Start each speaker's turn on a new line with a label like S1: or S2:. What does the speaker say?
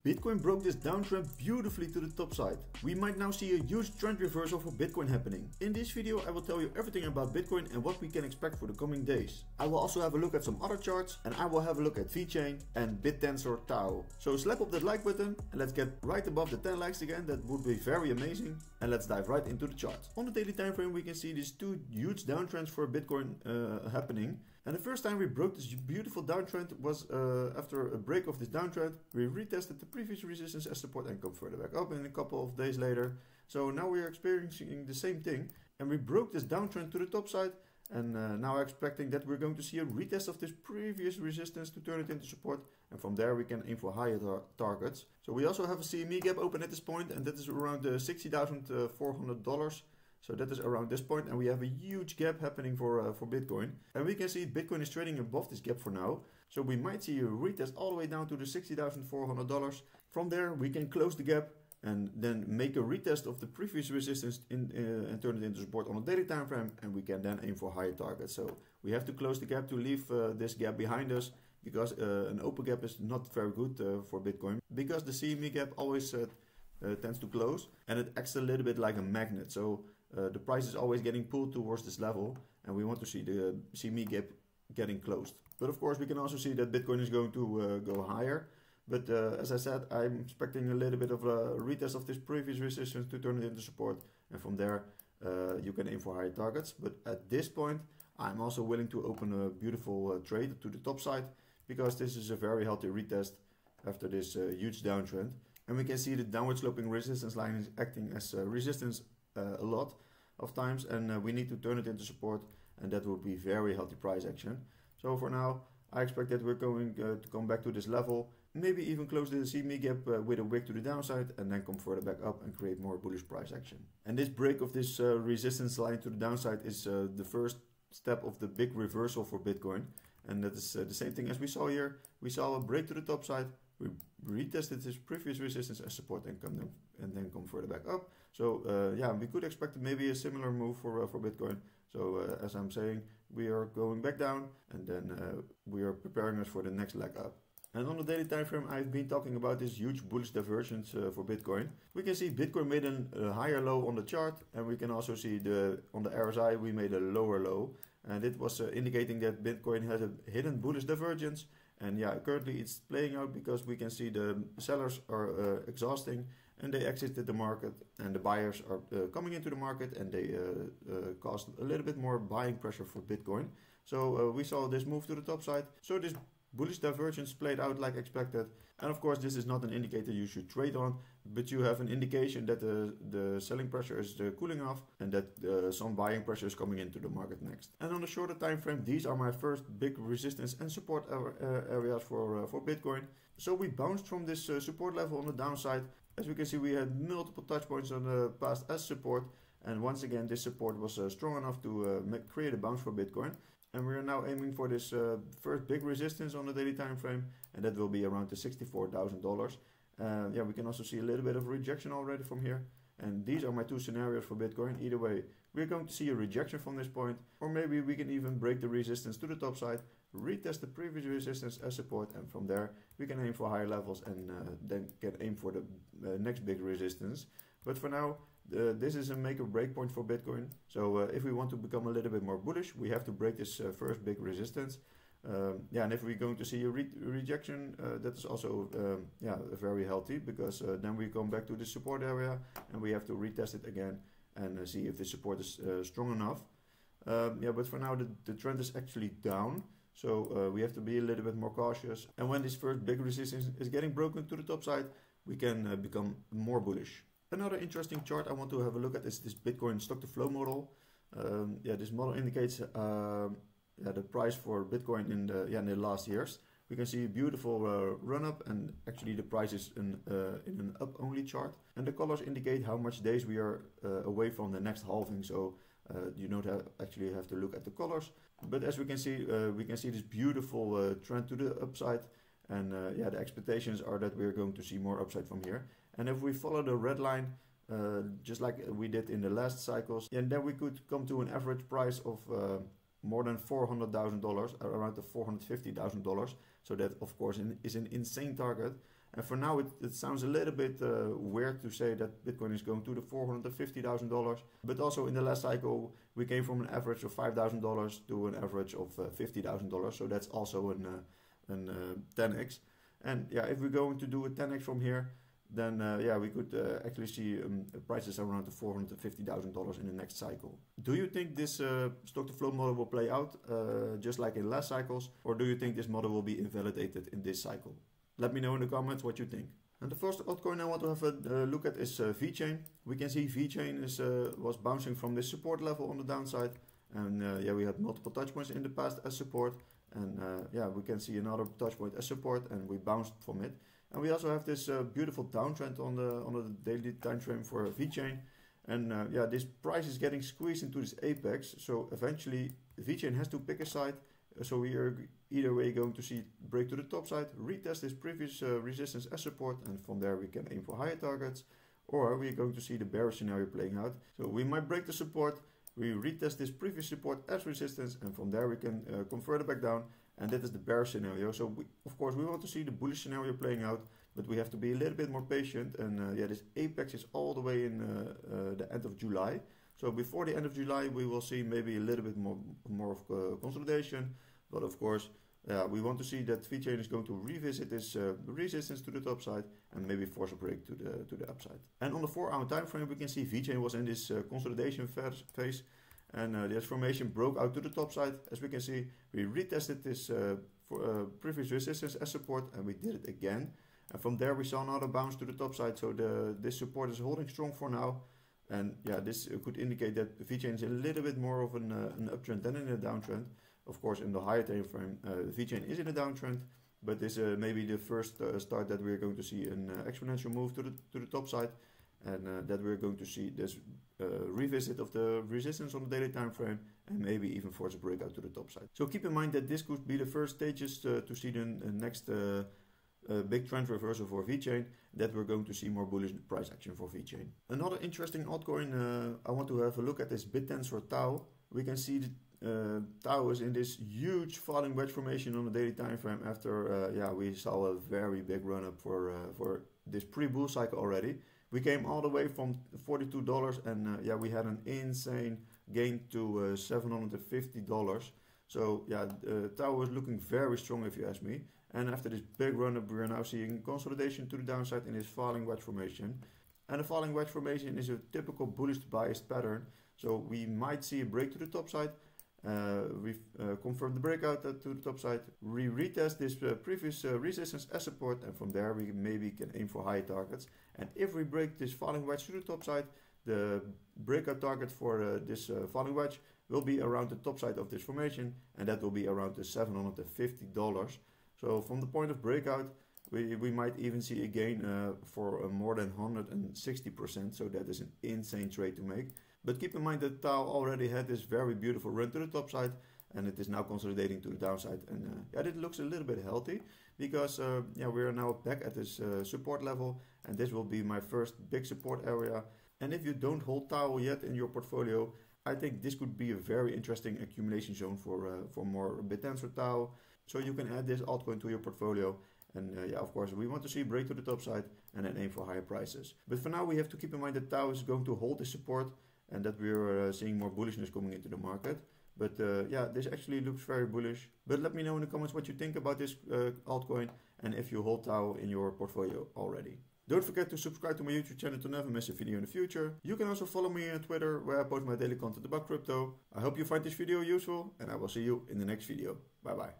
S1: Bitcoin broke this downtrend beautifully to the top side. We might now see a huge trend reversal for Bitcoin happening. In this video I will tell you everything about Bitcoin and what we can expect for the coming days. I will also have a look at some other charts and I will have a look at Vechain and Bittensor TAO. So slap up that like button and let's get right above the 10 likes again, that would be very amazing. And let's dive right into the chart. On the daily time frame we can see these two huge downtrends for Bitcoin happening. And the first time we broke this beautiful downtrend was after a break of this downtrend, we retested the previous resistance as support and come further back up in a couple of days later. So now we are experiencing the same thing and we broke this downtrend to the top side, and now expecting that we're going to see a retest of this previous resistance to turn it into support, and from there we can aim for higher targets. So we also have a CME gap open at this point, and that is around $60,400. So that is around this point, and we have a huge gap happening for Bitcoin. And we can see Bitcoin is trading above this gap for now. So we might see a retest all the way down to the $60,400. From there we can close the gap and then make a retest of the previous resistance and turn it into support on a daily time frame, and we can then aim for higher targets. So we have to close the gap to leave this gap behind us, because an open gap is not very good for Bitcoin, because the CME gap always tends to close and it acts a little bit like a magnet. So the price is always getting pulled towards this level, and we want to see the CME gap getting closed. But of course we can also see that Bitcoin is going to go higher. But as I said, I'm expecting a little bit of a retest of this previous resistance to turn it into support, and from there you can aim for higher targets. But at this point I'm also willing to open a beautiful trade to the top side, because this is a very healthy retest after this huge downtrend. And we can see the downward sloping resistance line is acting as resistance a lot of times, and we need to turn it into support, and that would be very healthy price action. So for now I expect that we're going to come back to this level, maybe even close the CME gap with a wick to the downside, and then come further back up and create more bullish price action. And this break of this resistance line to the downside is the first step of the big reversal for Bitcoin, and that is the same thing as we saw here. We saw a break to the top side, we retested this previous resistance as support and then come further back up. So yeah, we could expect maybe a similar move for Bitcoin. So as I'm saying, we are going back down, and then we are preparing us for the next leg up. And on the daily time frame I've been talking about this huge bullish divergence for Bitcoin. We can see Bitcoin made a higher low on the chart, and we can also see on the RSI we made a lower low, and it was indicating that Bitcoin had a hidden bullish divergence. And yeah, currently it's playing out, because we can see the sellers are exhausting and they exited the market, and the buyers are coming into the market, and they caused a little bit more buying pressure for Bitcoin. So we saw this move to the top side. So this bullish divergence played out like expected, and of course this is not an indicator you should trade on, but you have an indication that the selling pressure is cooling off, and that some buying pressure is coming into the market next. And on the shorter time frame, these are my first big resistance and support areas for Bitcoin. So we bounced from this support level on the downside. As we can see, we had multiple touch points on the past as support, and once again this support was strong enough to create a bounce for Bitcoin. And we are now aiming for this first big resistance on the daily time frame, and that will be around the $64,000. Yeah, we can also see a little bit of rejection already from here. And these are my two scenarios for Bitcoin. Either way, we're going to see a rejection from this point, or maybe we can even break the resistance to the top side, retest the previous resistance as support, and from there we can aim for higher levels, and then can aim for the next big resistance. But for now, this is a make or break point for Bitcoin. So if we want to become a little bit more bullish, we have to break this first big resistance. Yeah, and if we're going to see a rejection, that is also yeah, very healthy, because then we come back to the support area and we have to retest it again and see if the support is strong enough. Yeah, but for now the trend is actually down, so we have to be a little bit more cautious. And when this first big resistance is getting broken to the top side, we can become more bullish. Another interesting chart I want to have a look at is this Bitcoin stock to flow model. Yeah, this model indicates yeah, the price for Bitcoin in the last years. We can see a beautiful run up, and actually the price is in an up only chart. And the colors indicate how much days we are away from the next halving. So you don't actually have to look at the colors. But as we can see this beautiful trend to the upside. And yeah, the expectations are that we're going to see more upside from here. And if we follow the red line, just like we did in the last cycles, and then we could come to an average price of more than $400,000, around the $450,000. So that of course is an insane target. And for now it sounds a little bit weird to say that Bitcoin is going to the $450,000. But also in the last cycle we came from an average of $5,000 to an average of $50,000. So that's also an 10x. And yeah, if we're going to do a 10x from here, then yeah, we could actually see prices around the $450,000 in the next cycle. Do you think this stock to flow model will play out just like in last cycles, or do you think this model will be invalidated in this cycle? Let me know in the comments what you think. And the first altcoin I want to have a look at is Vechain. We can see Vechain was bouncing from this support level on the downside, and yeah, we had multiple touch points in the past as support, and yeah, we can see another touch point as support, and we bounced from it. And we also have this beautiful downtrend on the daily time frame for Vechain, and yeah, this price is getting squeezed into this apex. So eventually Vechain has to pick a side. So we are either way going to see break to the top side, retest this previous resistance as support, and from there we can aim for higher targets, or we're going to see the bearish scenario playing out. So we might break the support, we retest this previous support as resistance, and from there we can come further back down, and that is the bearish scenario. So of course we want to see the bullish scenario playing out, but we have to be a little bit more patient, and yeah, this apex is all the way in the end of July. So before the end of July we will see maybe a little bit more of consolidation, but of course we want to see that Vechain is going to revisit this resistance to the top side and maybe force a break to the upside. And on the 4-hour time frame we can see Vechain was in this consolidation phase, and this formation broke out to the top side. As we can see, we retested this previous resistance as support, and we did it again, and from there we saw another bounce to the top side. So this support is holding strong for now. And yeah, this could indicate that Vechain is a little bit more of an uptrend than in a downtrend. Of course, in the higher time frame, Vechain is in a downtrend, but this may be the first start that we're going to see an exponential move to the top side, and that we're going to see this revisit of the resistance on the daily time frame, and maybe even force a breakout to the top side. So keep in mind that this could be the first stages to see the next big trend reversal for Vechain, that we're going to see more bullish price action for Vechain. Another interesting altcoin I want to have a look at is Bittensor TAO. We can see the TAO is in this huge falling wedge formation on the daily time frame after yeah, we saw a very big run up for this pre-bull cycle already. We came all the way from $42, and yeah, we had an insane gain to $750. So yeah, TAO was looking very strong if you ask me. And after this big run up, we are now seeing consolidation to the downside in this falling wedge formation. And the falling wedge formation is a typical bullish biased pattern. So we might see a break to the top side. We've confirmed the breakout to the top side. We retest this previous resistance as support, and from there we maybe can aim for higher targets. And if we break this falling wedge to the top side, the breakout target for this falling wedge will be around the top side of this formation, and that will be around the $750. So from the point of breakout, we might even see a gain for more than 160%. So that is an insane trade to make. But keep in mind that TAO already had this very beautiful run to the top side, and it is now consolidating to the downside. And yeah, it looks a little bit healthy, because yeah, we are now back at this support level, and this will be my first big support area. And if you don't hold TAO yet in your portfolio, I think this could be a very interesting accumulation zone for more Bittensor TAO. So you can add this altcoin to your portfolio. And yeah, of course, we want to see a break to the top side and then aim for higher prices. But for now, we have to keep in mind that TAO is going to hold this support, and that we're seeing more bullishness coming into the market. But yeah, this actually looks very bullish. But let me know in the comments what you think about this altcoin, and if you hold TAO in your portfolio already. Don't forget to subscribe to my YouTube channel to never miss a video in the future. You can also follow me on Twitter, where I post my daily content about crypto. I hope you find this video useful, and I will see you in the next video. Bye bye.